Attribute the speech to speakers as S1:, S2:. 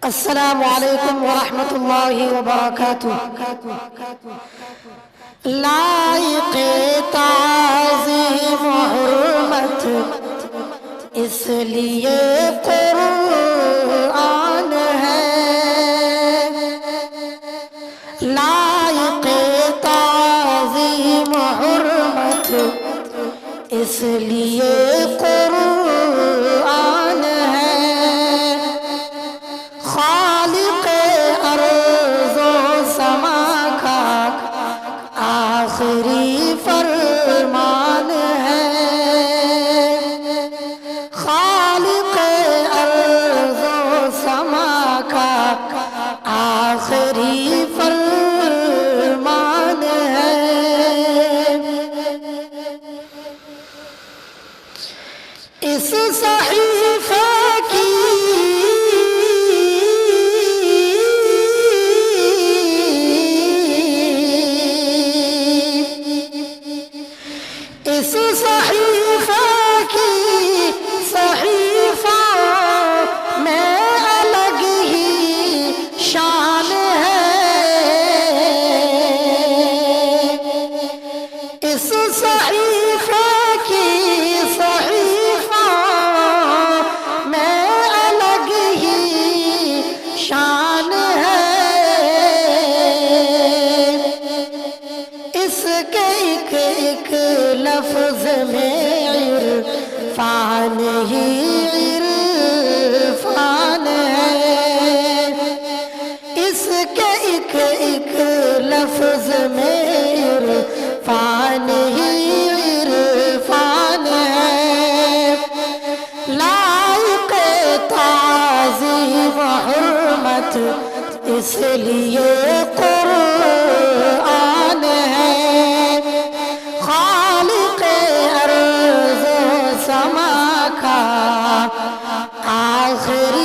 S1: السلام علیکم ورحمۃ اللہ وبرکاتہ۔ لائق تعظیم حرمت اس لیے قرآن ہے، لائق تعظیم حرمت اس لیے قرآن ہے، خالق ارض و سما کا آخری فرمان ہے، خالق ارض و سما کا آخری فرمان ہے۔ اس صحیفے کی اس صحیفے کی صحیفہ میں الگ ہی شان ہے، اس صحیفے کی صحیفہ میں الگ ہی شان ہے، اس کے ایک لفظ میں عرفان ہی عرفان ہے، اس کے ایک لفظ میں عرفان ہی عرفان ہے، لائق تعظیم حرمت اس لیے قرآن ہے، خالق ارض و سما کا آخری